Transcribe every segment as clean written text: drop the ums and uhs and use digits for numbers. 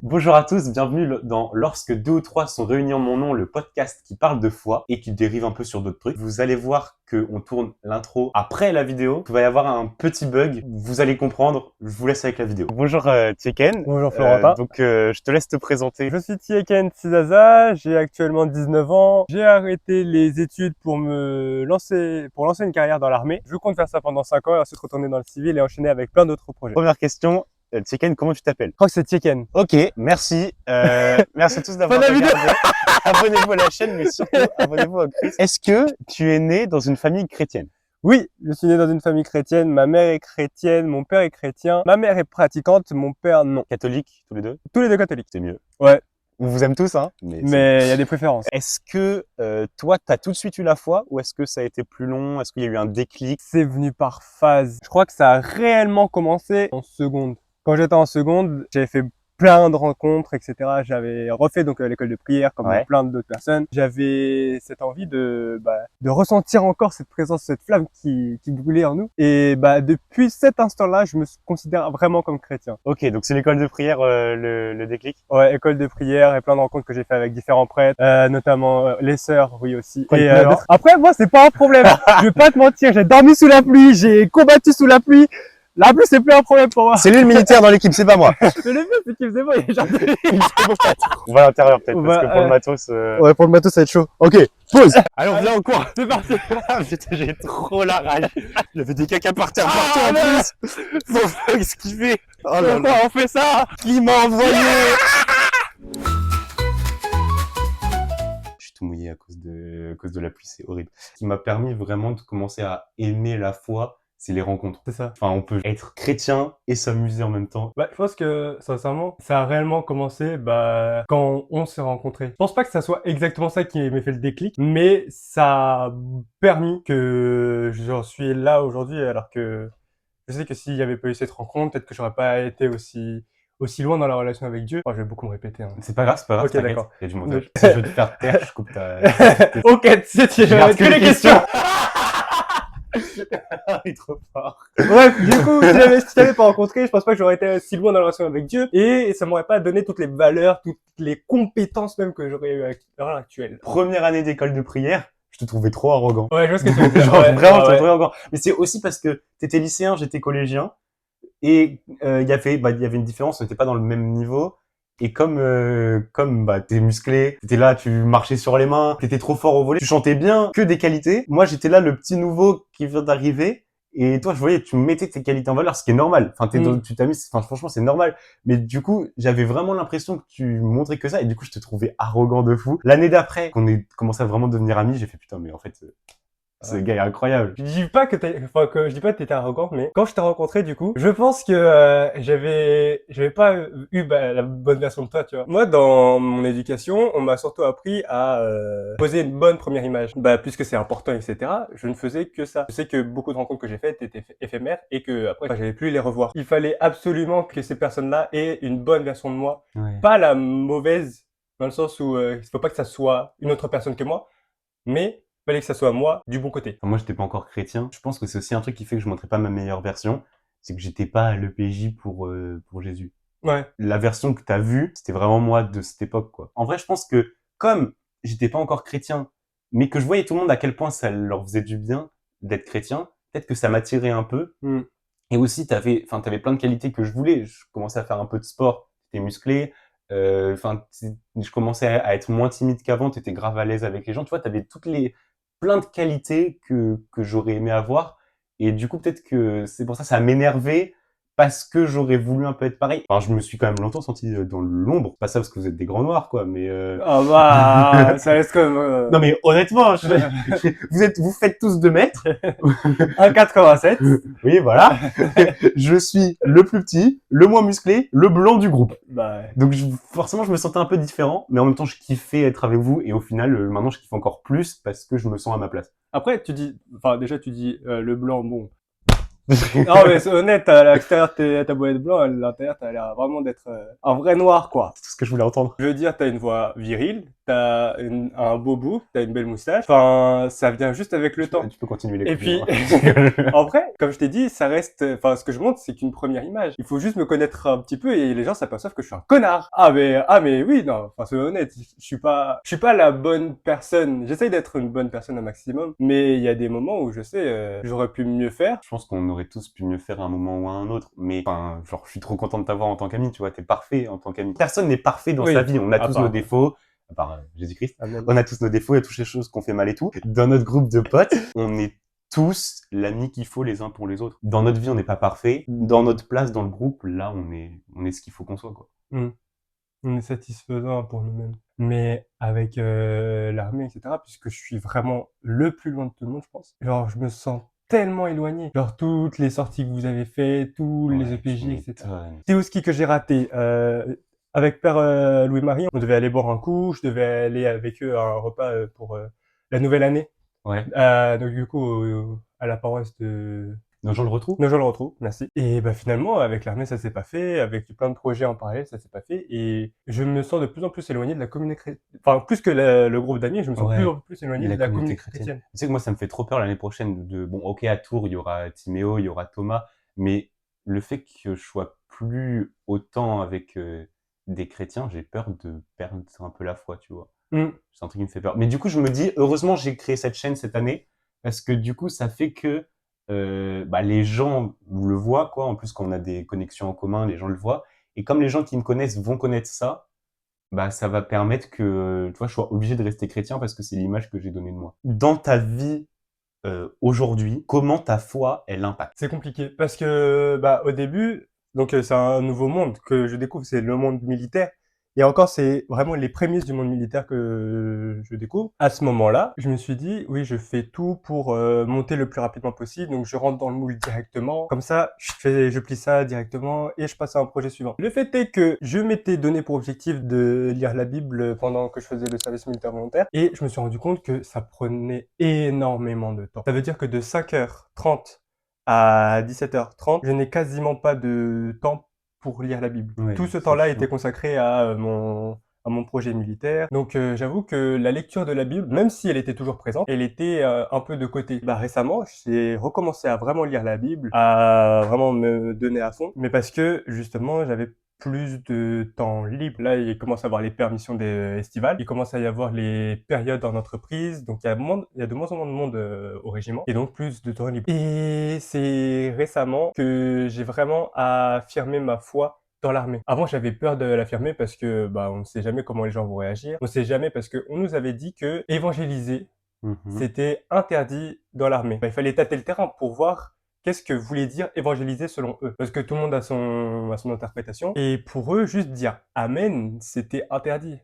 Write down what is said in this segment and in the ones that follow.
Bonjour à tous, bienvenue dans Lorsque deux ou trois sont réunis en mon nom, le podcast qui parle de foi et qui dérive un peu sur d'autres trucs. Vous allez voir qu'on tourne l'intro après la vidéo. Il va y avoir un petit bug, vous allez comprendre, je vous laisse avec la vidéo. Bonjour Tieken. Bonjour Florentin. Je te laisse te présenter. Je suis Tieken Sizaza, j'ai actuellement 19 ans. J'ai arrêté les études pour lancer une carrière dans l'armée. Je compte faire ça pendant 5 ans et ensuite retourner dans le civil et enchaîner avec plein d'autres projets. Première question, Tieken, comment tu t'appelles? Je crois que c'est Tieken. Ok, merci. Merci à tous d'avoir regardé. Abonnez-vous à la chaîne, mais surtout abonnez-vous à Chris. Est-ce que tu es né dans une famille chrétienne? Oui, je suis né dans une famille chrétienne. Ma mère est chrétienne, mon père est chrétien. Ma mère est pratiquante, mon père non. Catholique, tous les deux? Tous les deux catholiques. C'est mieux. Ouais. On vous aime tous, hein. Mais il y a des préférences. Est-ce que toi, t'as tout de suite eu la foi ou est-ce que ça a été plus long? Est-ce qu'il y a eu un déclic? C'est venu par phase. Je crois que ça a réellement commencé en seconde. Quand j'étais en seconde, j'avais fait plein de rencontres, etc. J'avais refait donc l'école de prière comme plein d'autres personnes. J'avais cette envie de ressentir encore cette présence, cette flamme qui brûlait en nous. Et depuis cet instant-là, je me considère vraiment comme chrétien. Ok, donc c'est l'école de prière le déclic? Ouais, école de prière et plein de rencontres que j'ai fait avec différents prêtres, notamment les sœurs, oui aussi. Après, moi, c'est pas un problème. Je vais pas te mentir, j'ai dormi sous la pluie, j'ai combattu sous la pluie. La pluie, c'est plus un problème pour moi. C'est lui le militaire dans l'équipe, c'est pas moi. Mais le mieux, c'est qu'il faisait beau, il y a genre On va à l'intérieur peut-être, parce que pour le matos... Ouais, pour le matos, ça va être chaud. Ok, pause. Allez, on vient en cours. C'est parti. Putain, j'ai trop la rage. Il y avait des caca par terre partout en plus. Faut esquiver. Oh là Pourquoi là. on fait ça? Qui m'a envoyé? Je suis tout mouillé à cause de la pluie, c'est horrible. Ce qui m'a permis vraiment de commencer à aimer la foi, c'est les rencontres. C'est ça. Enfin, on peut être chrétien et s'amuser en même temps. Je pense que, sincèrement, ça a réellement commencé, quand on s'est rencontrés. Je pense pas que ça soit exactement ça qui m'a fait le déclic, mais ça a permis que j'en suis là aujourd'hui, alors que je sais que s'il y avait pas eu cette rencontre, peut-être que j'aurais pas été aussi loin dans la relation avec Dieu. Je vais beaucoup me répéter, hein. C'est pas grave, Ok, t'inquiète. d'accord. Il y a du montage. Si je veux te faire taire, je coupe ta... Ok, tu Regarde que les questions. Il est trop fort. Bref, du coup, si je t'avais pas rencontré, je pense pas que j'aurais été si loin dans la relation avec Dieu, et ça m'aurait pas donné toutes les valeurs, toutes les compétences même que j'aurais eu à l'heure actuelle. Première année d'école de prière, je te trouvais trop arrogant. Ouais, je vois ce que tu veux dire. Genre vraiment, je te trouvais arrogant. Mais c'est aussi parce que t'étais lycéen, j'étais collégien, et il y avait une différence, on n'était pas dans le même niveau. Et comme t'es musclé, t'étais là, tu marchais sur les mains, t'étais trop fort au volley, tu chantais bien, que des qualités. Moi, j'étais là, le petit nouveau qui vient d'arriver. Et toi, je voyais, tu mettais tes qualités en valeur, ce qui est normal. Enfin, tu t'amuses, enfin, franchement, c'est normal. Mais du coup, j'avais vraiment l'impression que tu montrais que ça. Et du coup, je te trouvais arrogant de fou. L'année d'après, qu'on ait commencé à vraiment devenir amis, j'ai fait putain, mais en fait, ce gars est incroyable. Je dis pas que t'étais arrogant, mais quand je t'ai rencontré, du coup, je pense que j'avais pas eu la bonne version de toi, tu vois. Moi, dans mon éducation, on m'a surtout appris à poser une bonne première image. Puisque c'est important, etc., je ne faisais que ça. Je sais que beaucoup de rencontres que j'ai faites étaient éphémères et que après, j'avais plus les revoir. Il fallait absolument que ces personnes-là aient une bonne version de moi, pas la mauvaise, dans le sens où il faut pas que ça soit une autre personne que moi, mais fallait que ça soit moi du bon côté. Enfin, moi, j'étais pas encore chrétien. Je pense que c'est aussi un truc qui fait que je montrais pas ma meilleure version. C'est que j'étais pas à l'EPJ pour Jésus. Ouais. La version que t'as vue, c'était vraiment moi de cette époque, quoi. En vrai, je pense que comme j'étais pas encore chrétien, mais que je voyais tout le monde à quel point ça leur faisait du bien d'être chrétien, peut-être que ça m'attirait un peu. Et aussi, t'avais plein de qualités que je voulais. Je commençais à faire un peu de sport, t'étais musclé. Je commençais à être moins timide qu'avant, t'étais grave à l'aise avec les gens. Tu vois, t'avais plein de qualités que j'aurais aimé avoir. Et du coup, peut-être que c'est pour ça, ça m'énervait parce que j'aurais voulu un peu être pareil. Enfin, je me suis quand même longtemps senti dans l'ombre. Pas ça parce que vous êtes des grands noirs, quoi, mais ça reste comme... Non, mais honnêtement, vous faites tous 2 mètres. 1,87. Oui, voilà. Je suis le plus petit, le moins musclé, le blanc du groupe. Donc, forcément, je me sentais un peu différent, mais en même temps, je kiffais être avec vous. Et au final, maintenant, je kiffe encore plus parce que je me sens à ma place. Après, tu dis le blanc, bon. Non, mais c'est honnête, à l'extérieur, t'as beau être blanc, à l'intérieur, t'as l'air vraiment d'être un vrai noir, quoi. C'est tout ce que je voulais entendre. Je veux dire, t'as une voix virile, t'as un beau bout, t'as une belle moustache. Enfin, ça vient juste avec le temps. Tu peux continuer les Et puis, compliments. en vrai, comme je t'ai dit, ça reste, enfin, ce que je montre, c'est qu'une première image. Il faut juste me connaître un petit peu et les gens s'aperçoivent que je suis un connard. Ah, mais oui, non, enfin, soyons honnête. Je suis pas la bonne personne. J'essaye d'être une bonne personne au maximum. Mais il y a des moments où je sais, j'aurais pu mieux faire. Je pense qu'on aurait tous pu mieux faire à un moment ou à un autre. Mais, enfin, genre, je suis trop content de t'avoir en tant qu'ami, tu vois. T'es parfait en tant qu'ami. Personne n'est parfait dans sa Oui. vie. On a À tous nos part, défauts. À part Jésus-Christ. amen. On a tous nos défauts, il y a toutes les choses qu'on fait mal et tout. Dans notre groupe de potes, on est tous l'ami qu'il faut les uns pour les autres. Dans notre vie, on n'est pas parfait. Dans notre place dans le groupe, là, on est ce qu'il faut qu'on soit, quoi. On est satisfaisant pour nous-mêmes. Mais avec l'armée, etc., puisque je suis vraiment le plus loin de tout le monde, je pense. Genre, je me sens tellement éloigné. Genre, toutes les sorties que vous avez faites, tous les Ouais, tu EPJ, etc. m'étonnes. C'est au ski que j'ai raté. Avec Père Louis-Marie, on devait aller boire un coup. Je devais aller avec eux à un repas pour la nouvelle année. Ouais. Donc du coup, à la paroisse de Nos gens le retrouvent. nos gens le retrouvent, merci. Et bah finalement, avec l'armée, ça s'est pas fait. Avec plein de projets en parallèle, ça s'est pas fait. Et je me sens de plus en plus éloigné de la communauté enfin, plus que le groupe d'amis, je me sens de plus Ouais. en plus éloigné La de la communauté communauté chrétienne. chrétienne. Tu sais que moi, ça me fait trop peur l'année prochaine bon, ok, à Tours, il y aura Timéo, il y aura Thomas, mais le fait que je sois plus autant avec des chrétiens, j'ai peur de perdre un peu la foi, tu vois. Mm. C'est un truc qui me fait peur. Mais du coup, je me dis, heureusement, j'ai créé cette chaîne cette année, parce que du coup, ça fait que les gens le voient, quoi. En plus, quand on a des connexions en commun, les gens le voient. Et comme les gens qui me connaissent vont connaître ça, bah, ça va permettre que, tu vois, je sois obligé de rester chrétien parce que c'est l'image que j'ai donnée de moi. Dans ta vie aujourd'hui, comment ta foi, elle impacte? C'est compliqué parce que bah au début, donc c'est un nouveau monde que je découvre, c'est le monde militaire. Et encore, c'est vraiment les prémices du monde militaire que je découvre. À ce moment-là, je me suis dit, oui, je fais tout pour monter le plus rapidement possible. Donc, je rentre dans le moule directement. Comme ça, je plie ça directement et je passe à un projet suivant. Le fait est que je m'étais donné pour objectif de lire la Bible pendant que je faisais le service militaire volontaire. Et je me suis rendu compte que ça prenait énormément de temps. Ça veut dire que de 5h30 à 17h30, je n'ai quasiment pas de temps pour lire la Bible. Ouais, Tout ce c'est temps-là chiant. était consacré à mon projet militaire. Donc j'avoue que la lecture de la Bible, même si elle était toujours présente, elle était un peu de côté. Bah récemment, j'ai recommencé à vraiment lire la Bible, à vraiment me donner à fond, mais parce que justement, j'avais plus de temps libre. Là, il commence à y avoir les permissions des estivales, il commence à y avoir les périodes en entreprise, donc il y a de moins en moins de monde au régiment, et donc plus de temps libre. Et c'est récemment que j'ai vraiment affirmé ma foi dans l'armée. Avant, j'avais peur de l'affirmer parce que bah on ne sait jamais comment les gens vont réagir. On ne sait jamais parce que on nous avait dit que évangéliser c'était interdit dans l'armée. Bah, il fallait tâter le terrain pour voir qu'est-ce que voulait dire évangéliser selon eux. Parce que tout le monde a son interprétation. Et pour eux, juste dire Amen, c'était interdit.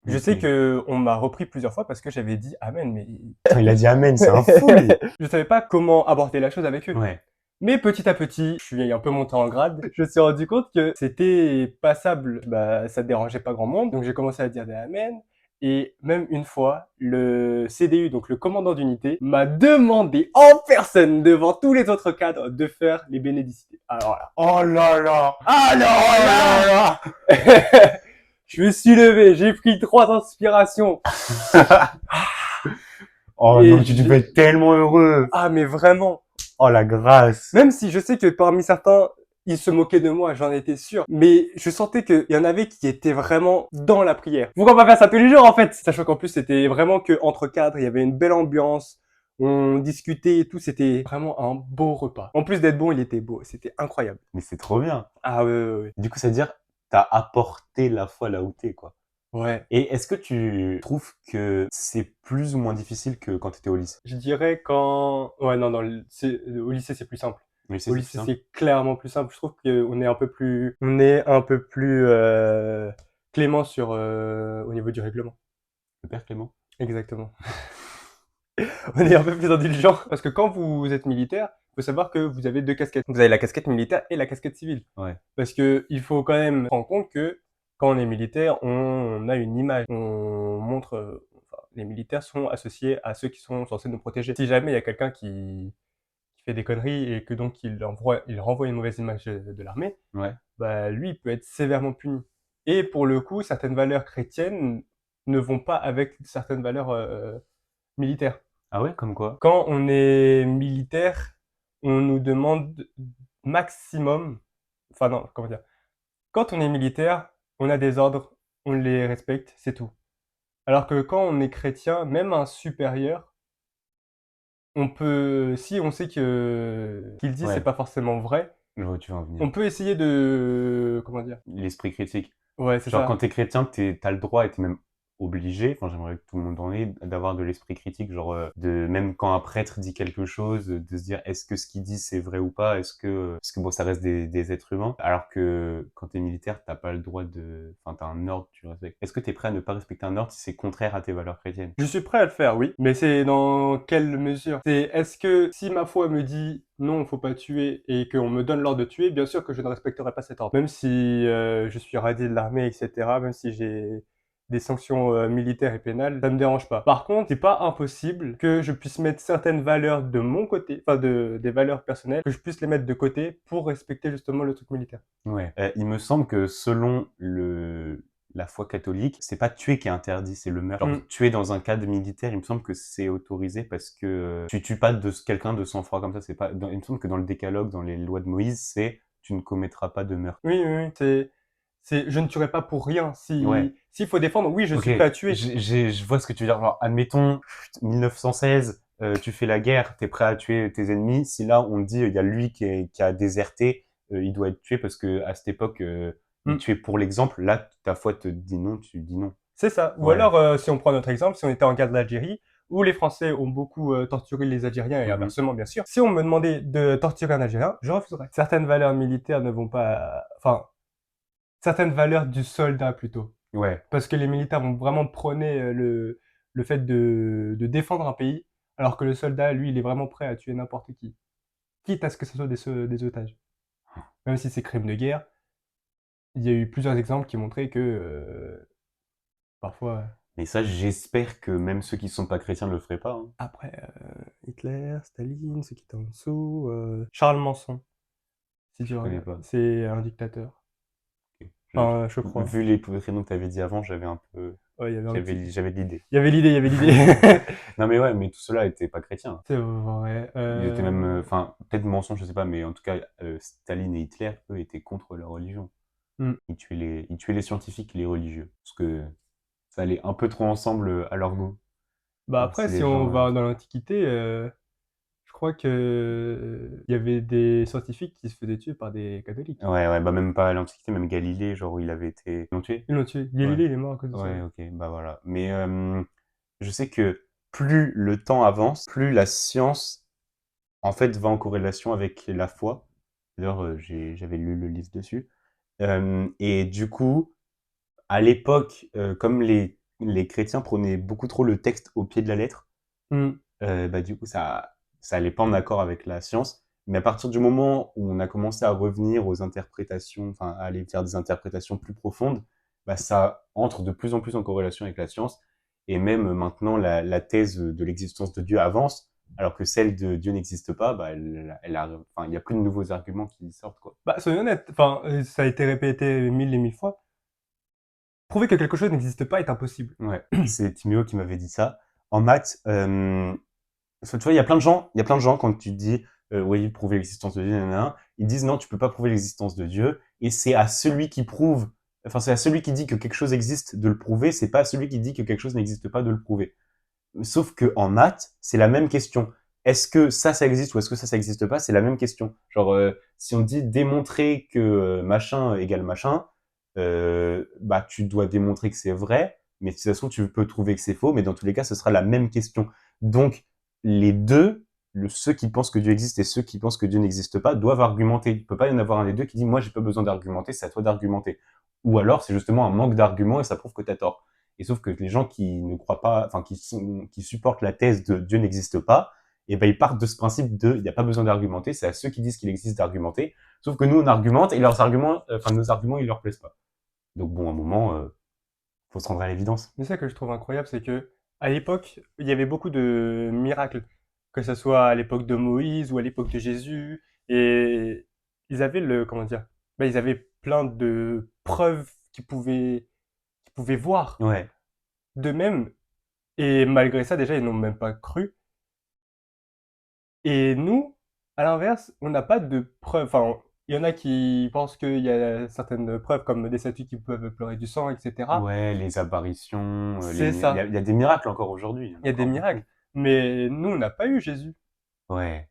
Je sais Ok. que on m'a repris plusieurs fois parce que j'avais dit Amen, mais Putain, il a dit Amen, c'est un fou, lui. je savais pas comment aborder la chose avec eux. Ouais. Mais petit à petit, je suis un peu monté en grade. Je me suis rendu compte que c'était passable. Bah, ça dérangeait pas grand monde. Donc j'ai commencé à dire des Amen. Et même une fois, le CDU, donc le commandant d'unité, m'a demandé en personne, devant tous les autres cadres, de faire les bénédicité. Alors là. Oh là là. Alors Oh là! là là. Je me suis levé, j'ai pris 3 inspirations. Oh Et non, tu devais être tellement heureux. Ah, mais vraiment. Oh la grâce. Même si je sais que parmi certains, ils se moquaient de moi, j'en étais sûr. Mais je sentais qu'il y en avait qui étaient vraiment dans la prière. Pourquoi pas faire ça tous les jours, en fait? Sachant qu'en plus, c'était vraiment que entre cadres, il y avait une belle ambiance. On discutait et tout, c'était vraiment un beau repas. En plus d'être bon, il était beau, c'était incroyable. Mais c'est trop bien. Ah ouais. Du coup, ça veut dire, t'as apporté la foi là où t'es, quoi. Ouais. Et est-ce que tu trouves que c'est plus ou moins difficile que quand t'étais au lycée? Je dirais quand... Ouais, non, au lycée, c'est plus simple. Au lycée, Au c'est plus lycée, simple. c'est clairement plus simple. Je trouve qu'on est un peu plus clément sur au niveau du règlement. Le père Clément? Exactement. On est un peu plus indulgent parce que quand vous êtes militaire, faut savoir que vous avez 2 casquettes. Vous avez la casquette militaire et la casquette civile. Ouais. Parce que il faut quand même se rendre compte que quand on est militaire, on a une image. On montre, enfin, les militaires sont associés à ceux qui sont censés nous protéger. Si jamais il y a quelqu'un qui fait des conneries et que donc il renvoie une mauvaise image de l'armée, Ouais. bah lui, il peut être sévèrement puni. Et pour le coup, certaines valeurs chrétiennes ne vont pas avec certaines valeurs militaires. Ah ouais, comme quoi? Quand on est militaire, on nous demande maximum, enfin non, comment dire, quand on est militaire, on a des ordres, on les respecte, c'est tout. Alors que quand on est chrétien, même un supérieur, on peut, si on sait que qu'il dit c'est Ouais, pas forcément vrai, je vois où tu veux en venir. on peut essayer de, comment dire? L'esprit critique. Ouais, c'est Genre, quand ça. t'es chrétien, t'as le droit et t'es même obligé, enfin, j'aimerais que tout le monde en ait, d'avoir de l'esprit critique, genre, de, même quand un prêtre dit quelque chose, de se dire, est-ce que ce qu'il dit, c'est vrai ou pas? Parce que bon, ça reste des êtres humains. Alors que quand t'es militaire, t'as pas le droit de, enfin, t'as un ordre, tu respectes. Est-ce que t'es prêt à ne pas respecter un ordre si c'est contraire à tes valeurs chrétiennes? Je suis prêt à le faire, oui, mais c'est dans quelle mesure? C'est est-ce que si ma foi me dit non, faut pas tuer et qu'on me donne l'ordre de tuer, bien sûr que je ne respecterai pas cet ordre. Même si je suis radié de l'armée, etc., même si j'ai des sanctions militaires et pénales, ça me dérange pas. Par contre, c'est pas impossible que je puisse mettre certaines valeurs de mon côté, enfin des valeurs personnelles, que je puisse les mettre de côté pour respecter justement le truc militaire. Ouais. Il me semble que selon la foi catholique, c'est pas tuer qui est interdit, c'est le meurtre. Genre, Mm. tuer dans un cadre militaire, il me semble que c'est autorisé parce que tu tues pas quelqu'un de sang-froid comme ça. C'est pas. Il me semble que dans le Décalogue, dans les lois de Moïse, c'est tu ne commettras pas de meurtre. Oui, oui, oui. Je ne tuerai pas pour rien. Ouais. S'il faut défendre, oui, je Ok. suis prêt à tuer. Je vois ce que tu veux dire. Genre, admettons 1916, tu fais la guerre, t'es prêt à tuer tes ennemis. Si là on te dit il y a lui qui a déserté, il doit être tué parce que à cette époque il Mm. tuait pour l'exemple. Là, ta foi te dit non, tu dis non. C'est ça. Ou Ouais. alors, si on prend notre exemple, si on était en guerre d'Algérie, où les Français ont beaucoup torturé les Algériens et Mhm. inversement, bien sûr. Si on me demandait de torturer un Algérien, je refuserais. Certaines valeurs militaires ne vont pas, enfin, certaines valeurs du soldat plutôt, Ouais. parce que les militaires vont vraiment prôner le fait de défendre un pays, alors que le soldat, lui, il est vraiment prêt à tuer n'importe qui, quitte à ce que ce soit des otages. Même si c'est crime de guerre, il y a eu plusieurs exemples qui montraient que parfois. Mais ça, j'espère que même ceux qui sont pas chrétiens le feraient pas, hein. Après, Hitler, Staline, ceux qui étaient en dessous, Charles Manson, si tu Je connais regardes, pas. c'est un dictateur. Ok. Enfin, je crois. Vu les prénoms que tu avais dit avant, j'avais un peu, Ouais, il y avait un petit. j'avais de l'idée. Il y avait l'idée, il y avait l'idée. Non mais ouais, mais tout cela était pas chrétien. C'est vrai. Ils étaient même, enfin, peut-être mensonge, je sais pas, mais en tout cas, Staline et Hitler, eux, étaient contre la religion. Hmm. Ils tuaient les scientifiques et les religieux. Parce que ça allait un peu trop ensemble à leur goût. Bah Genre, après, si si les on gens, va dans l'Antiquité, je crois que il y avait des scientifiques qui se faisaient tuer par des catholiques. ouais, bah même pas à l'Antiquité, même Galilée, genre où il avait été... Ils l'ont tué? Ils l'ont tué. Ouais. Galilée, il est mort à cause de ça. Ouais, ok, bah voilà. Mais je sais que plus le temps avance, plus la science, en fait, va en corrélation avec la foi. D'ailleurs, j'avais lu le livre dessus. Et du coup, à l'époque, comme les chrétiens prenaient beaucoup trop le texte au pied de la lettre, Hmm. bah du coup, ça allait pas en accord avec la science. Mais à partir du moment où on a commencé à revenir aux interprétations, enfin, à aller faire des interprétations plus profondes, bah, ça entre de plus en plus en corrélation avec la science. Et même maintenant, la thèse de l'existence de Dieu avance, alors que celle de Dieu n'existe pas, bah, enfin, il y a plus de nouveaux arguments qui sortent, quoi. Bah, soyons honnêtes, enfin, ça a été répété mille et mille fois. Prouver que quelque chose n'existe pas est impossible. Ouais, c'est Timéo qui m'avait dit ça. En maths, parce que tu vois, il y a plein de gens quand tu dis oui, prouver l'existence de Dieu, nanana, ils disent non, tu peux pas prouver l'existence de Dieu, et c'est à celui qui prouve, enfin c'est à celui qui dit que quelque chose existe de le prouver, c'est pas à celui qui dit que quelque chose n'existe pas de le prouver. Sauf que en maths, c'est la même question. Est-ce que ça existe ou est-ce que ça existe pas? C'est la même question. Genre, si on dit démontrer que machin égale machin, bah tu dois démontrer que c'est vrai, mais de toute façon tu peux trouver que c'est faux, mais dans tous les cas, ce sera la même question. Donc les deux, ceux qui pensent que Dieu existe et ceux qui pensent que Dieu n'existe pas, doivent argumenter. Il peut pas y en avoir un des deux qui dit moi j'ai pas besoin d'argumenter, c'est à toi d'argumenter. Ou alors c'est justement un manque d'arguments et ça prouve que tu as tort. Et sauf que les gens qui ne croient pas, enfin qui supportent la thèse de Dieu n'existe pas, et ben ils partent de ce principe de il n'y a pas besoin d'argumenter, c'est à ceux qui disent qu'il existe d'argumenter. Sauf que nous on argumente et leurs arguments, enfin nos arguments ils leur plaisent pas. Donc bon, à un moment, faut se rendre à l'évidence. Mais ça que je trouve incroyable, c'est que à l'époque, il y avait beaucoup de miracles, que ce soit à l'époque de Moïse ou à l'époque de Jésus, et ils avaient comment dire, bah, ils avaient plein de preuves qu'ils pouvaient voir. Ouais. d'eux-mêmes. Et malgré ça, déjà, ils n'ont même pas cru. Et nous, à l'inverse, on n'a pas de preuves. Enfin, il y en a qui pensent qu'il y a certaines preuves, comme des statues qui peuvent pleurer du sang, etc. Ouais, les apparitions, C'est ça. il y a des miracles encore aujourd'hui, il y en Il a y a des encore miracles. beaucoup. Mais nous, on n'a pas eu Jésus. Ouais.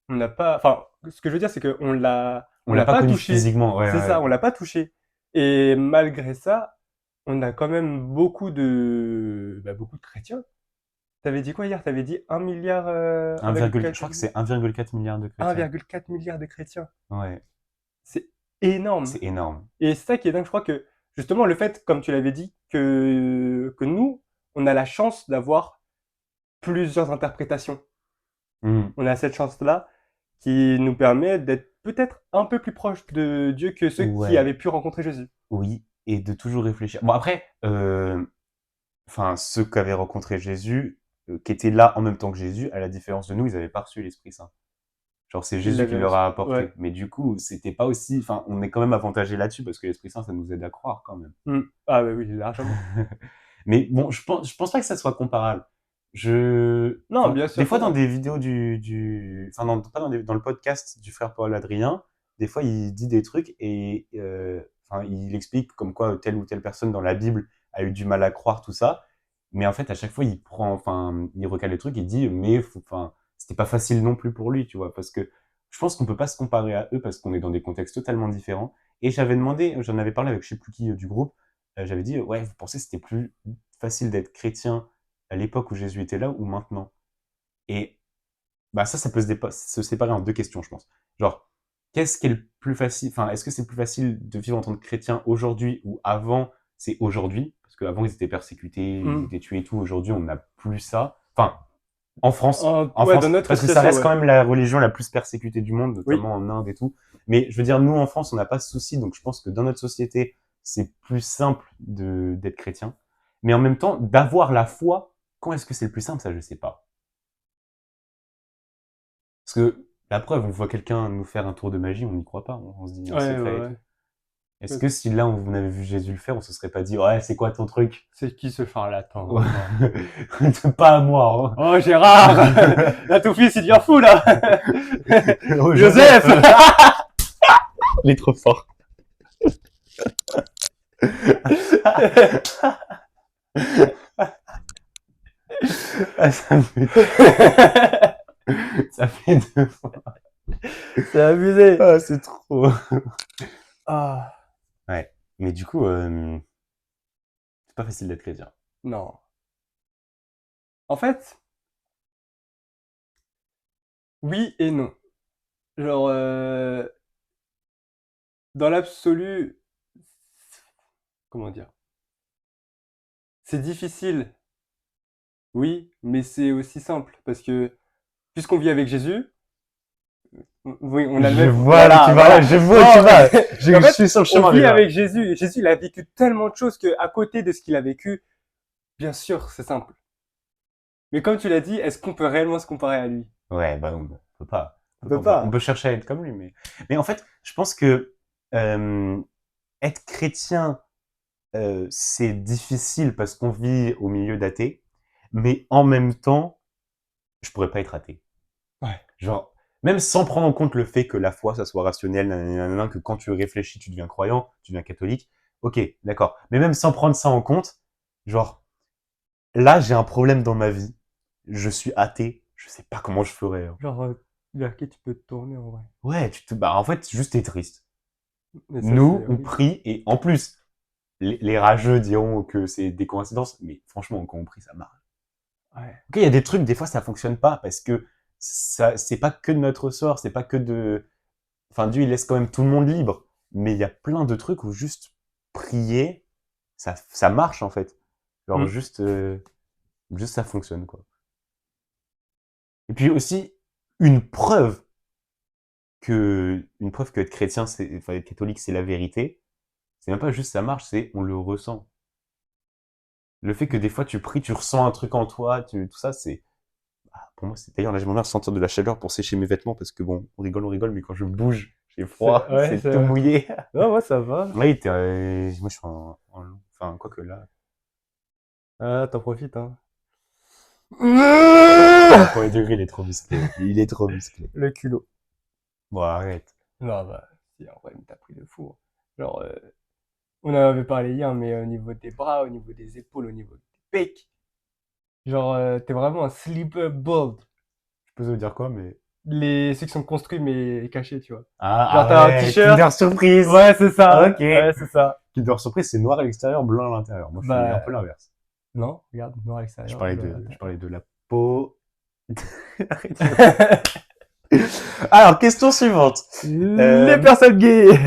On n'a pas. Enfin, ce que je veux dire, c'est On on l'a l'a pas pas connu touché. physiquement, ouais, C'est ça, ouais. on l'a pas touché. Et malgré ça, on a quand même beaucoup de chrétiens. T'avais dit quoi hier? T'avais dit 1 milliard, Je crois que c'est 1,4 milliard de chrétiens. 1,4 milliard de chrétiens. Ouais, C'est énorme. c'est énorme. Et c'est ça qui est dingue. Je crois que justement le fait, comme tu l'avais dit, que nous, on a la chance d'avoir plusieurs interprétations. Hmm. On a cette chance-là qui nous permet d'être peut-être un peu plus proche de Dieu que ceux qui Ouais, avaient pu rencontrer Jésus. oui, et de toujours réfléchir. Bon après, enfin ceux qui avaient rencontré Jésus, qui étaient là en même temps que Jésus, à la différence de nous, ils avaient pas reçu l'Esprit Saint. Genre c'est Il Jésus qui l'avait leur reçu. a Ouais. apporté. Mais du coup, c'était pas aussi, enfin on est quand même avantagé là-dessus parce que l'Esprit Saint, ça nous aide à croire quand même. Mm. Ah bah oui, largement. Mais bon, je pense pas que ça soit comparable. Non, Enfin, bien des sûr que fois dans non. des vidéos enfin, pas dans le podcast du frère Paul Adrien, des fois il dit des trucs et, enfin, il explique comme quoi telle ou telle personne dans la Bible a eu du mal à croire tout ça. Mais en fait, à chaque fois, enfin, il recale les trucs, il dit, mais, enfin, c'était pas facile non plus pour lui, tu vois, parce que je pense qu'on peut pas se comparer à eux parce qu'on est dans des contextes totalement différents. Et j'avais demandé, j'en avais parlé avec je sais plus qui du groupe, j'avais dit, ouais, vous pensez que c'était plus facile d'être chrétien à l'époque où Jésus était là ou maintenant? Et bah ça peut se séparer en deux questions, je pense. Genre, qu'est-ce qui est le plus facile, enfin, est-ce que c'est plus facile de vivre en tant que chrétien aujourd'hui ou avant, c'est aujourd'hui? Parce qu'avant, ils étaient persécutés, ils Mm. étaient tués et tout. Aujourd'hui, on n'a plus ça. Enfin, en Ouais, dans France, notre parce que ça situation, reste ouais. quand même la religion la plus persécutée du monde, Oui. notamment en Inde et tout. Mais je veux dire, nous, en France, on n'a pas ce souci, donc je pense que dans notre société, c'est plus simple d'être chrétien. Mais en même temps, d'avoir la foi, quand est-ce que c'est le plus simple, ça, je sais pas. Parce que la preuve, on voit quelqu'un nous faire un tour de magie, on n'y croit pas, on se dit un Ouais, secret et ouais, tout. Est-ce ouais. que si là on avait vu Jésus le faire, on se serait pas dit ouais c'est quoi ton truc? C'est qui ce charlatan Ouais. encore? Pas à moi. Oh, Hein. Gérard! Là, ton fils, il devient fou, là! Oh, Joseph, Joseph! il est trop fort. Ah, ça fait deux fois. C'est abusé. Ah, c'est trop. Ah, Ouais. Mais du coup, c'est pas facile d'être chrétien. non. En fait, oui et non. Genre, dans l'absolu, comment dire? C'est difficile, oui, mais c'est aussi simple. Parce que, puisqu'on vit avec Jésus, oui, on a le Je même, vois où tu voilà, vas, voilà. je vois où tu Non, vas. en Je fait, suis sur le on chemin vit déjà. avec Jésus. Jésus, il a vécu tellement de choses que, à côté de ce qu'il a vécu, bien sûr, c'est simple. Mais comme tu l'as dit, est-ce qu'on peut réellement se comparer à lui? Ouais, bah non, on peut pas. On peut On pas. peut chercher à être comme lui, mais en fait, je pense que euh, être chrétien, c'est difficile parce qu'on vit au milieu d'athées, mais en même temps, je pourrais pas être athée. Ouais. Genre, même sans prendre en compte le fait que la foi, ça soit rationnel, nanana, que quand tu réfléchis, tu deviens croyant, tu deviens catholique. Ok, d'accord. Mais même sans prendre ça en compte, genre, là, j'ai un problème dans ma vie. Je suis athée. Je sais pas comment je ferais. Hein. Genre, vers qui tu peux te tourner en vrai? Ouais, bah, en fait, juste t'es triste. Mais ça, Nous, c'est on horrible. prie et en plus, les rageux diront que c'est des coïncidences, mais franchement, quand on prie, ça marche. Ouais. Ok, il y a des trucs, des fois, ça fonctionne pas parce que ça, c'est pas que de notre ressort, c'est pas que de, enfin, Dieu, il laisse quand même tout le monde libre. Mais il y a plein de trucs où juste prier, ça marche, en fait. Genre, Mm. juste ça fonctionne, quoi. Et puis aussi, une preuve une preuve que être chrétien, enfin, être catholique, c'est la vérité. C'est même pas juste ça marche, c'est on le ressent. Le fait que des fois tu pries, tu ressens un truc en toi, tout ça, c'est, pour moi, c'est, d'ailleurs, là, j'aimerais bien ressentir de la chaleur pour sécher mes vêtements parce que bon, on rigole, mais quand je bouge, j'ai froid, Ouais, c'est c'est tout vrai. mouillé. Non, moi, ça va. Oui, moi, je suis enfin, quoi que là, Ah, t'en profites, hein. Le premier degré, il est trop musclé. Il est trop musclé. Le culot. Bon, arrête. Non, bah, si, en vrai, mais t'as pris le fou, hein. Genre, on en avait parlé hier, mais au niveau des bras, au niveau des épaules, au niveau des pecs, genre, t'es vraiment un sleeper bold. Je peux te dire quoi, mais... Ceux qui sont construits mais cachés, tu vois. Ah, Genre, t'as un arrête. t-shirt. Kinder Surprise. Ouais, c'est ça. Ok. Ouais, c'est ça. Kinder Surprise, c'est noir à l'extérieur, blanc à l'intérieur. Moi, je suis un Bah, peu l'inverse. non, regarde, noir à l'extérieur, bleu à Je l'intérieur. parlais de la peau. Arrête. Alors, question suivante. Les Euh, personnes gays.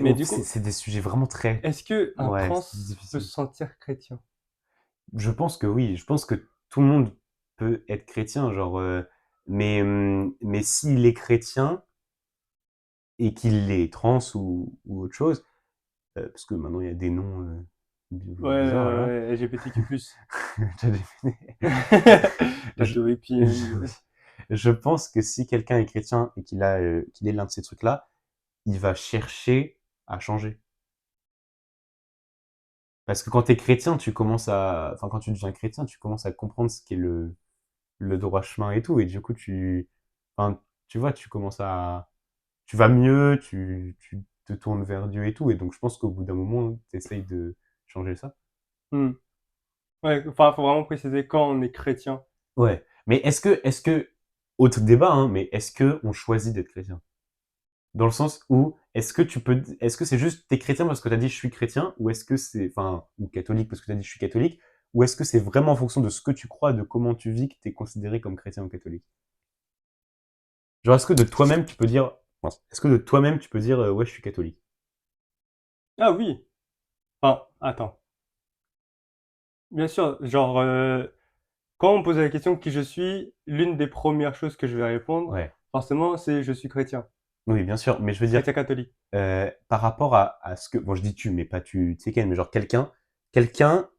Mais du coup, c'est des sujets vraiment très... est-ce que un Ouais, trans c'est peut difficile. se sentir chrétien? Je pense que oui. Je pense que tout le monde peut être chrétien, genre... mais s'il est chrétien et qu'il est trans ou autre chose, parce que maintenant il y a des noms Ouais, bizarres là. ouais, LGBTQ+. je, Tattoo je, hippie. je pense que si quelqu'un est chrétien et qu'il est l'un de ces trucs-là, il va chercher à changer. Parce que quand t'es chrétien, enfin quand tu deviens chrétien, tu commences à comprendre ce qu'est le droit chemin et tout, et du coup enfin, tu vois, tu vas mieux, tu te tournes vers Dieu et tout, et donc je pense qu'au bout d'un moment, t'essayes de changer ça. Hmm. Ouais, enfin, faut vraiment préciser quand on est chrétien. Ouais. Mais autre débat, hein, mais est-ce que on choisit d'être chrétien? Dans le sens où, est-ce que c'est juste t'es chrétien parce que t'as dit je suis chrétien, ou est-ce que c'est, enfin, ou catholique parce que t'as dit je suis catholique, ou est-ce que c'est vraiment en fonction de ce que tu crois, de comment tu vis, que t'es considéré comme chrétien ou catholique? Genre, est-ce que de toi-même tu peux dire, est-ce que de toi-même tu peux dire, ouais, je suis catholique? Ah oui. Enfin, attends. Bien sûr, genre, quand on me pose la question qui je suis, l'une des premières choses que je vais répondre, Ouais. forcément, c'est je suis chrétien. Oui, bien sûr, mais je veux dire, Chrétien catholique. par rapport à ce que, bon, je dis tu, mais pas tu sais quel, mais genre quelqu'un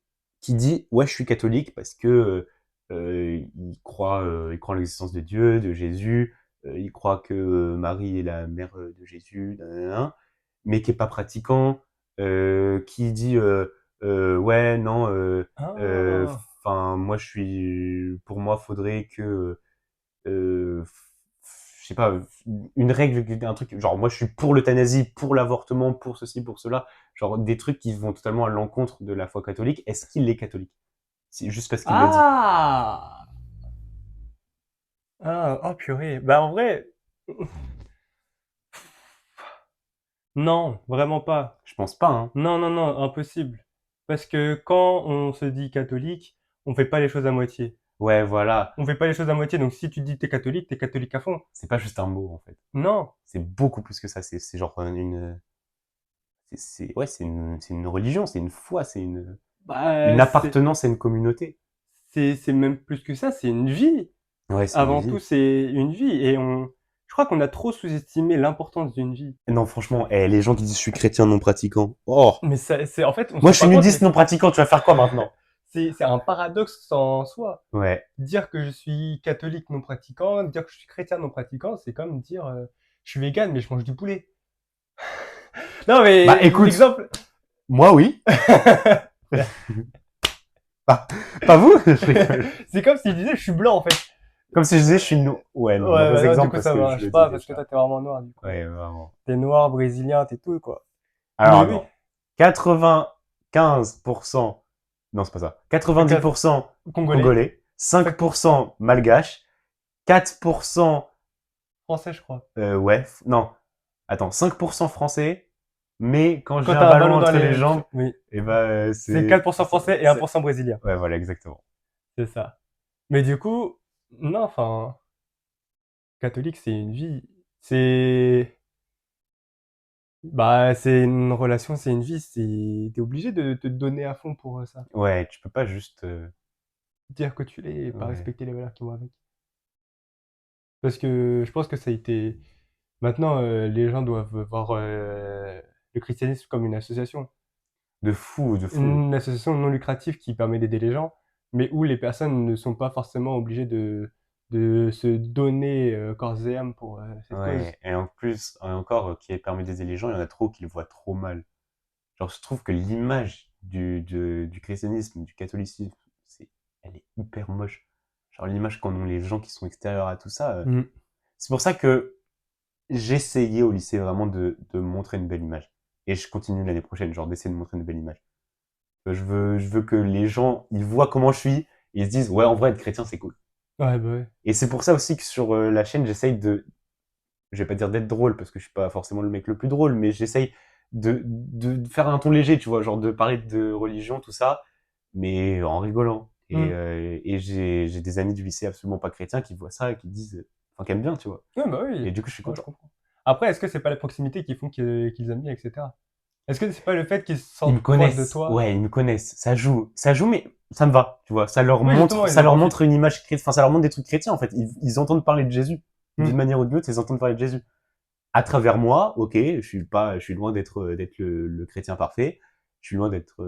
qui dit ouais, je suis catholique parce que il croit en l'existence de Dieu, de Jésus, il croit que Marie est la mère de Jésus, nanana, mais qui est pas pratiquant, qui dit ouais, non, Ah. enfin, moi pour moi, faudrait que euh, je sais pas, une règle, un truc, genre moi je suis pour l'euthanasie, pour l'avortement, pour ceci, pour cela, genre des trucs qui vont totalement à l'encontre de la foi catholique. Est-ce qu'il est catholique? C'est juste parce qu'il le dit. Ah! Ah, oh purée. Bah en vrai, non, vraiment pas. Je pense pas, hein. Non, non, non, impossible. Parce que quand on se dit catholique, on fait pas les choses à moitié. Ouais, voilà. On fait pas les choses à moitié, donc si tu dis t'es catholique à fond. C'est pas juste un mot, en fait. Non. C'est beaucoup plus que ça. C'est genre ouais, c'est une religion, c'est une foi, c'est une Bah, appartenance à une communauté. c'est même plus que ça, c'est une vie. Ouais, c'est une Avant tout, vie. c'est une vie. Je crois qu'on a trop sous-estimé l'importance d'une vie. Non, franchement, les gens qui disent je suis chrétien non pratiquant. Oh! Mais ça, en fait, on se Moi, rend je suis pas compte, nudiste mais non pratiquant, tu vas faire quoi maintenant? c'est un paradoxe en soi. Ouais. Dire que je suis catholique non pratiquant, dire que je suis chrétien non pratiquant, c'est comme dire je suis vegan mais je mange du poulet. Non Bah, mais écoute, l'exemple. moi, oui. Pas, pas vous? Je rigole. C'est comme si je disais je suis blanc en fait. Comme si je disais, je suis ouais, non, Ouais, bah mauvais non, du exemple coup parce ça que je marche le dis pas parce que déjà. toi t'es vraiment noir du coup. Ouais, vraiment. T'es noir, brésilien, t'es tout quoi. Mais Alors, oui, non. 95%, non, c'est pas ça. le cas 90% congolais, congolais, 5% 5% malgache, 4%, français je crois. ouais, non, attends, 5% français, mais quand j'ai Quand un t'as un ballon ballon dans entre les les... jambes, Oui, et ben, c'est 4% français et 1% brésilien. ouais, voilà, exactement. C'est ça. Mais du coup, non, enfin, catholique c'est une vie. C'est... Bah, c'est une relation, c'est une vie, t'es obligé de te donner à fond pour ça. Ouais, tu peux pas juste, Dire que tu l'es et pas ouais. respecter les valeurs qui vont avec. Parce que je pense que ça a été, maintenant, les gens doivent voir le christianisme comme une association. De fou, de fou. Une association non lucrative qui permet d'aider les gens, mais où les personnes ne sont pas forcément obligées de se donner corps et âme pour cette cause. Ouais, et en plus, et encore, qui permet d'aider les gens, il y en a trop qui le voient trop mal. Genre, je trouve que l'image du christianisme, du catholicisme, elle est hyper moche. Genre l'image qu'en ont les gens qui sont extérieurs à tout ça. Mm. C'est pour ça que j'essayais au lycée vraiment de montrer une belle image. Et je continue l'année prochaine, genre d'essayer de montrer une belle image. Je veux que les gens, ils voient comment je suis, et ils se disent, ouais, en vrai, être chrétien, c'est cool. Ouais, bah ouais. Et c'est pour ça aussi que sur la chaîne, j'essaye je vais pas dire d'être drôle, parce que je suis pas forcément le mec le plus drôle, mais j'essaye de faire un ton léger, tu vois, genre de parler de religion, tout ça, mais en rigolant. Mm. Et j'ai des amis du lycée absolument pas chrétiens qui voient ça et qui disent, enfin, qui aiment bien, tu vois. Ouais, bah oui. Et du coup, je suis Ouais, je content. comprends. Après, est-ce que c'est pas la proximité qui font qu'ils aiment bien, etc. Est-ce que c'est pas le fait qu'ils se Ils me sentent proches de connaissent. toi? Ouais, ils me connaissent. Ça joue, mais ça me va, tu vois. Oui, justement, ils Ça en leur profitent. montre une image chrétienne. Enfin, ça leur montre des trucs chrétiens, en fait. Ils entendent parler de Jésus. D'une Mm. manière ou d'une autre, ils entendent parler de Jésus. À travers moi, ok, je suis loin d'être le chrétien parfait. Je suis loin d'être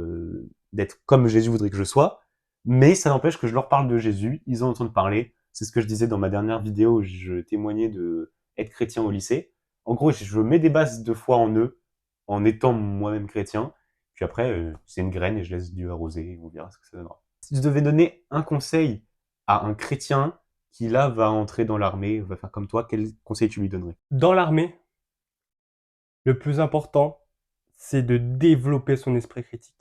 comme Jésus voudrait que je sois. Mais ça n'empêche que je leur parle de Jésus. Ils en entendent parler. C'est ce que je disais dans ma dernière vidéo où je témoignais de être chrétien au lycée. En gros, je mets des bases de foi en eux, en étant moi-même chrétien. Puis après, c'est une graine et je laisse Dieu arroser et on verra ce que ça donnera. Si je devais donner un conseil à un chrétien qui là va entrer dans l'armée, va faire comme toi, quel conseil tu lui donnerais? Dans l'armée, le plus important, c'est de développer son esprit critique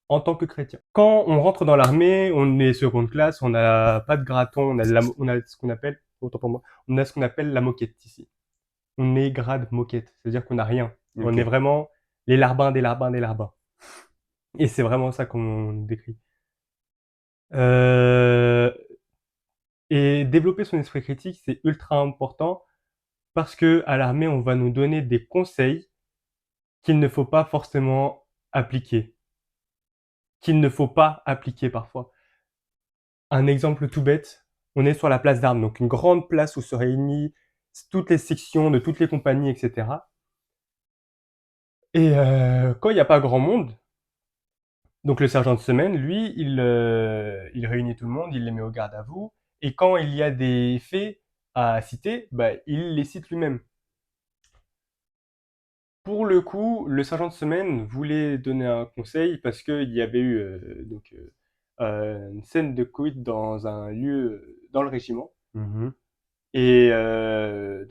en tant que chrétien. Quand on rentre dans l'armée, on est seconde classe, on n'a pas de graton, on a ce qu'on appelle, autant pour moi, on a ce qu'on appelle la moquette ici. On est grade moquette, c'est-à-dire qu'on n'a rien. On est Ok. vraiment les larbins des larbins des larbins. Et c'est vraiment ça qu'on décrit. Euh, et développer son esprit critique, c'est ultra important parce que à l'armée, on va nous donner des conseils qu'il ne faut pas forcément appliquer, qu'il ne faut pas appliquer parfois. Un exemple tout bête, on est sur la place d'armes, donc une grande place où se réunissent toutes les sections de toutes les compagnies, etc. Et quand il n'y a pas grand monde, donc le sergent de semaine, lui, il réunit tout le monde, il les met au garde à vous, et quand il y a des faits à citer, bah, il les cite lui-même. Pour le coup, le sergent de semaine voulait donner un conseil parce qu'il y avait eu une scène de coït dans un lieu dans le régiment. Mhm. Et le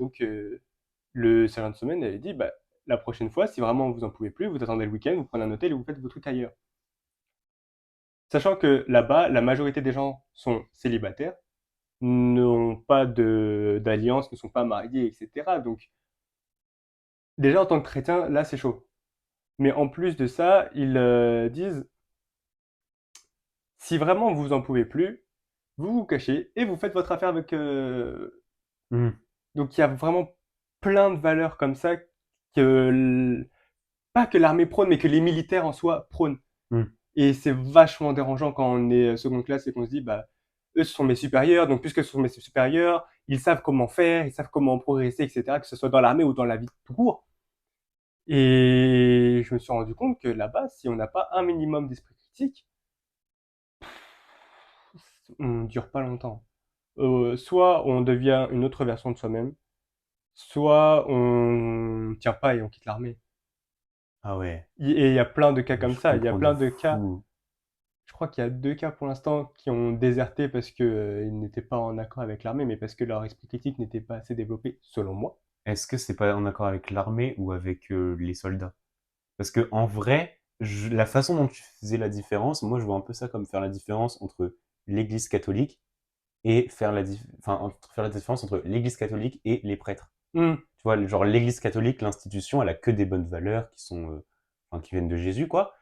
sergent de semaine avait dit, bah, la prochaine fois, si vraiment vous en pouvez plus, vous attendez le week-end, vous prenez un hôtel et vous faites vos trucs ailleurs. Sachant que là-bas, la majorité des gens sont célibataires, n'ont pas d'alliance, ne sont pas mariés, etc. Donc, déjà en tant que chrétien, là, c'est chaud. Mais en plus de ça, ils disent, si vraiment vous en pouvez plus, vous vous cachez et vous faites votre affaire avec. Mhm. Donc il y a vraiment plein de valeurs comme ça que pas que l'armée prône, mais que les militaires en soi prônent. Mhm. Et c'est vachement dérangeant quand on est seconde classe et qu'on se dit, bah, eux, ce sont mes supérieurs, donc puisque ce sont mes supérieurs, ils savent comment faire, ils savent comment progresser, etc., que ce soit dans l'armée ou dans la vie tout court. Et je me suis rendu compte que là-bas, si on n'a pas un minimum d'esprit critique, on dure pas longtemps. Soit on devient une autre version de soi-même, soit on tient pas et on quitte l'armée. Ah ouais, Et il y a plein de cas comme je ça. Il y a comprends de plein de cas. fou. Je crois qu'il y a 2 cas pour l'instant qui ont déserté parce que ils n'étaient pas en accord avec l'armée, mais parce que leur esprit critique n'était pas assez développé, selon moi. Est-ce que c'est pas en accord avec l'armée ou avec les soldats? Parce que en vrai, la façon dont tu faisais la différence, moi je vois un peu ça comme faire la différence entre l'Église catholique et faire la différence entre l'Église catholique et les prêtres. Hmm. Tu vois, genre l'Église catholique, l'institution, elle a que des bonnes valeurs qui sont, enfin, qui viennent de Jésus, quoi.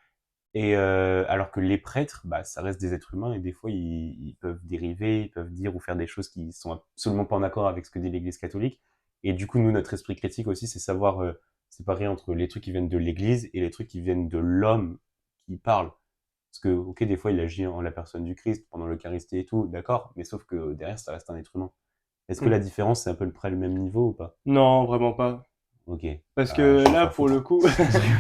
Et alors que les prêtres, bah, ça reste des êtres humains et des fois ils peuvent dériver, ils peuvent dire ou faire des choses qui sont absolument pas en accord avec ce que dit l'Église catholique. Et du coup, nous, notre esprit critique aussi, c'est savoir séparer entre les trucs qui viennent de l'Église et les trucs qui viennent de l'homme qui parle. Parce que, ok, des fois, il agit en la personne du Christ pendant l'Eucharistie et tout, d'accord, mais sauf que derrière, ça reste un être humain. Est-ce que Hmm. la différence, c'est à peu près le même niveau ou pas? Non, vraiment pas. Ok, Parce bah, que je vais me là, faire pour le foutre. coup,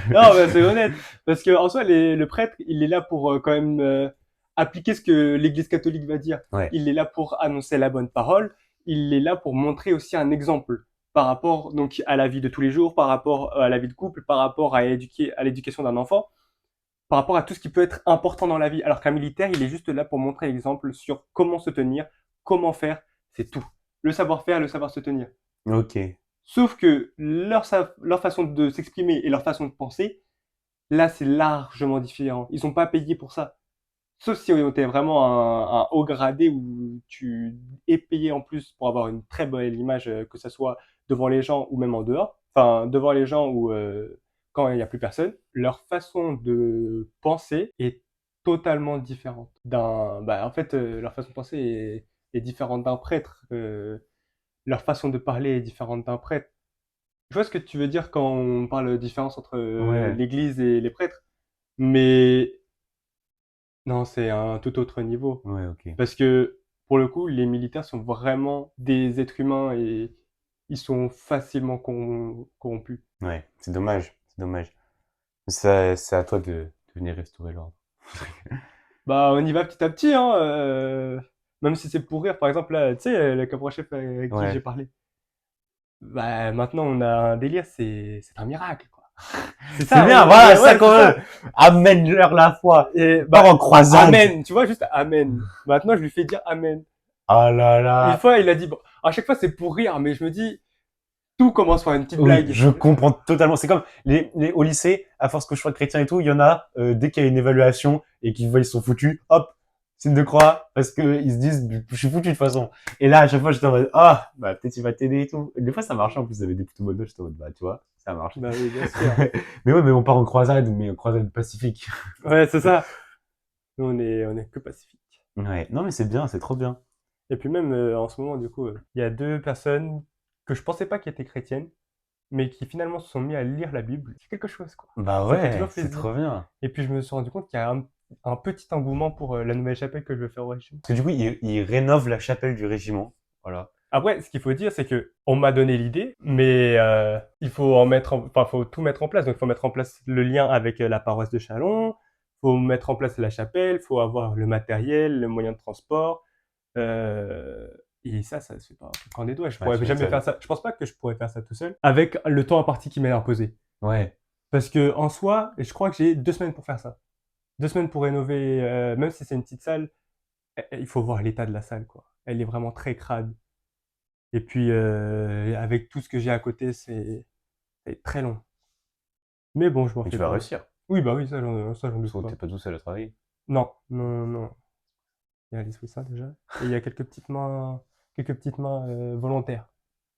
non, bah, c'est honnête. Parce que en soi, le prêtre, il est là pour quand même appliquer ce que l'Église catholique va dire. Ouais. Il est là pour annoncer la bonne parole. Il est là pour montrer aussi un exemple par rapport donc à la vie de tous les jours, par rapport à la vie de couple, par rapport à l'éducation d'un enfant. par rapport à tout ce qui peut être important dans la vie. Alors qu'un militaire, il est juste là pour montrer l'exemple sur comment se tenir, comment faire, c'est tout. Le savoir-faire, le savoir se tenir. Ok. Sauf que leur façon de s'exprimer et leur façon de penser, là, c'est largement différent. Ils sont pas payés pour ça. Sauf si tu es vraiment un haut gradé où tu es payé en plus pour avoir une très belle image, que ce soit devant les gens ou même en dehors. Enfin, devant les gens ou quand il n'y a plus personne. Leur façon de penser est totalement différente. En fait, leur façon de penser est différente d'un prêtre. Leur façon de parler est différente d'un prêtre. Je vois ce que tu veux dire quand on parle de différence entre Ouais. l'église et les prêtres, mais non, c'est un tout autre niveau. Ouais, ok. Parce que, pour le coup, les militaires sont vraiment des êtres humains et ils sont facilement corrompus. Ouais, c'est dommage. C'est dommage. C'est à toi de venir restaurer l'ordre. Bah, on y va petit à petit, hein, même si c'est pour rire. Par exemple, là, tu sais, le caporal-chef avec qui j'ai Ouais. parlé. Bah, maintenant, on a un délire, c'est un miracle, quoi. C'est C'est ça, bien, voilà, ouais, ça c'est qu'on ça. veut. Amène-leur la foi. Et Part bah, en croisade. amen, tu vois, juste amen. Maintenant, je lui fais dire amen. Oh là Une là. fois, il a dit, bon, à chaque fois, c'est pour rire, mais je me dis, tout commence par une petite Oui, blague. je comprends totalement. C'est comme au lycée, à force que je sois chrétien et tout, il y en a, dès qu'il y a une évaluation et qu'ils voient ils sont foutus, hop, signe de croix, parce que ils se disent, je suis foutu de toute façon. Et là, à chaque fois, j'étais en mode, ah, bah, peut-être il va t'aider et tout. Et des fois, ça marchait, en plus, ils avaient des couteaux modos, j'étais en mode, bah, tu vois, ça marche. Bah oui, bien sûr. Mais ouais, mais on part en croisade, mais en croisade pacifique. Ouais, c'est ça. Nous, on est que pacifique. Ouais. Non, mais c'est bien, c'est trop bien. Et puis même, en ce moment, du coup, il y a deux personnes que je pensais pas qui étaient chrétiennes, mais qui finalement se sont mis à lire la Bible. C'est quelque chose, quoi. Bah Ça fait ouais, toujours c'est plaisir. trop bien. Et puis je me suis rendu compte qu'il y a un petit engouement pour la nouvelle chapelle que je veux faire au régime. Parce que du coup, ils rénovent la chapelle du régiment. Voilà. Après, ce qu'il faut dire, c'est que on m'a donné l'idée, mais il faut enfin, faut tout mettre en place. Donc, il faut mettre en place le lien avec la paroisse de Châlons, faut mettre en place la chapelle, faut avoir le matériel, le moyen de transport. Euh, et ça se fait pas quand des doigts. Je Ouais, pourrais tu jamais faire m'étonnes. ça. Je pense pas que je pourrais faire ça tout seul avec le temps imparti qui m'est imposé. Ouais. Parce que en soi, je crois que j'ai 2 semaines pour faire ça. 2 semaines pour rénover, même si c'est une petite salle, il faut voir l'état de la salle, quoi. Elle est vraiment très crade. Et puis, avec tout ce que j'ai à côté, c'est très long. Mais bon, je m'en Mais fais tu vas pas. réussir. Oui, bah oui, ça, j'en Parce doute que pas. t'es pas tout seul à travailler. Non, non, non. Il y a l'Esprit Saint déjà. Et il y a quelques petites mains volontaires.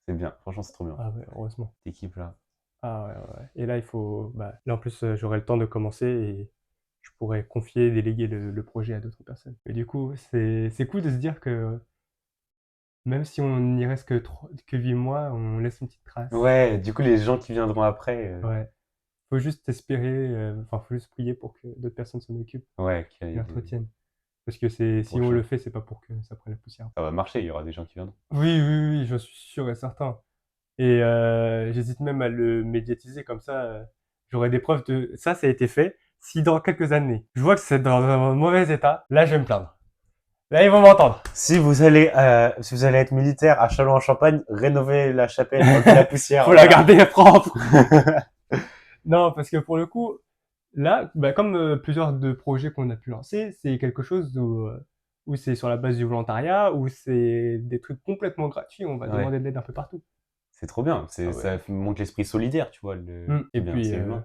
C'est bien. Franchement, c'est trop bien. Ah ouais, heureusement. Cette équipe-là. Ah ouais, ouais, ouais. Et là, il faut, bah, là en plus, j'aurai le temps de commencer et je pourrais confier, déléguer le projet à d'autres personnes. Et du coup, c'est cool de se dire que même si on n'y reste que 8 mois, on laisse une petite trace. Ouais, du coup, les gens qui viendront après, Ouais. Faut juste espérer, enfin, faut juste prier pour que d'autres personnes s'en occupent ouais, et l'entretiennent. Parce que si on prochains. le fait, c'est pas pour que ça prenne la poussière. Ça va marcher, il y aura des gens qui viendront. Oui, oui, oui, j'en suis sûr et certain. Et j'hésite même à le médiatiser comme ça. J'aurai des preuves de ça a été fait. Si dans quelques années, je vois que c'est dans un mauvais état, là, je vais me plaindre. Là, ils vont m'entendre. Si vous allez être militaire à Châlons-en-Champagne, rénovez la chapelle, enlevez la poussière. Faut la garder propre. Non, parce que pour le coup, là, bah, comme plusieurs de projets qu'on a pu lancer, c'est quelque chose où c'est sur la base du volontariat, où c'est des trucs complètement gratuits, on va Ouais, demander de l'aide un peu partout. c'est trop bien. Ah Ça ouais. montre l'esprit solidaire, tu vois. Et C'est bien, puis, c'est humain.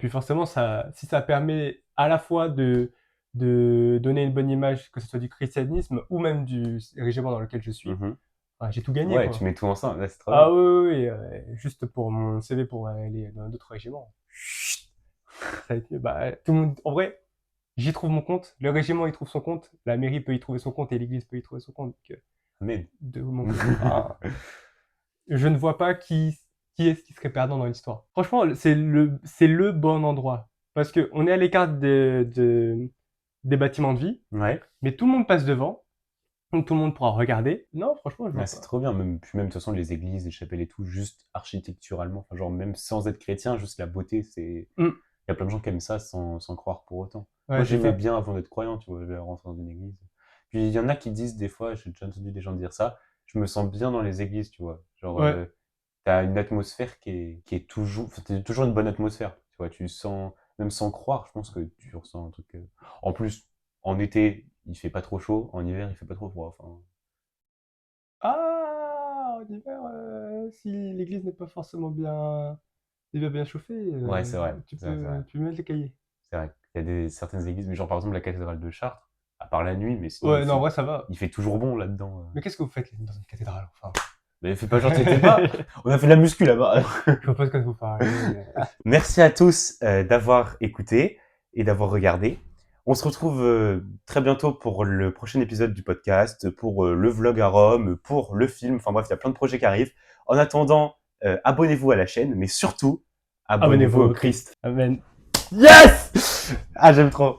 forcément, si ça permet à la fois de donner une bonne image, que ce soit du christianisme ou même du régiment dans lequel je suis, Mhm. bah, j'ai tout gagné, Ouais, tu quoi. mets tout ensemble. Là, c'est trop Ah bien. oui, oui, oui, juste pour mon CV pour aller dans d'autres régiments. Chut, ça a été, bah, tout le monde, en vrai, j'y trouve mon compte, le régiment y trouve son compte, la mairie peut y trouver son compte et l'église peut y trouver son compte. Donc, Amen. de mon côté, enfin, je ne vois pas qui est-ce qui serait perdant dans l'histoire. Franchement, c'est le bon endroit. Parce que on est à l'écart des bâtiments de vie, Ouais. mais tout le monde passe devant, donc tout le monde pourra regarder. Non, franchement, je Ouais, vois c'est pas. trop bien. Puis même, de toute façon, les églises, les chapelles et tout, juste architecturalement, enfin, genre, même sans être chrétien, juste la beauté, Mm. il y a plein de gens qui aiment ça sans croire pour autant. Moi, Ouais, c'est j'aimais ça. bien avant d'être croyant, tu vois, je vais rentrer dans une église. Puis il y en a qui disent des fois, j'ai déjà entendu des gens dire ça, je me sens bien dans les églises, tu vois. Genre, Ouais, t'as une atmosphère qui est toujours, enfin, t'as toujours une bonne atmosphère, tu vois. Tu sens, même sans croire, je pense que tu ressens un truc. En plus, en été, il fait pas trop chaud, en hiver, il fait pas trop froid. Enfin, Ah, en hiver, si l'église n'est pas forcément bien chauffée, ouais, c'est vrai, tu c'est vrai, c'est vrai. peux mettre les cahiers. C'est vrai. Il y a certaines églises, mais genre par exemple la cathédrale de Chartres, à part la nuit, mais sinon Ouais, non, en vrai, ça va. il fait toujours bon là-dedans. Mais qu'est-ce que vous faites dans une cathédrale, enfin? Mais fais pas genre t'étais pas. On a fait de la muscu là-bas. Je vois pas de quoi vous parlez. Merci à tous d'avoir écouté et d'avoir regardé. On se retrouve très bientôt pour le prochain épisode du podcast, pour le vlog à Rome, pour le film. Enfin bref, il y a plein de projets qui arrivent. En attendant, abonnez-vous à la chaîne, mais surtout, abonnez-vous Abonnez-vous au au Christ. Christ. Amen. Yes! Ah, j'aime trop.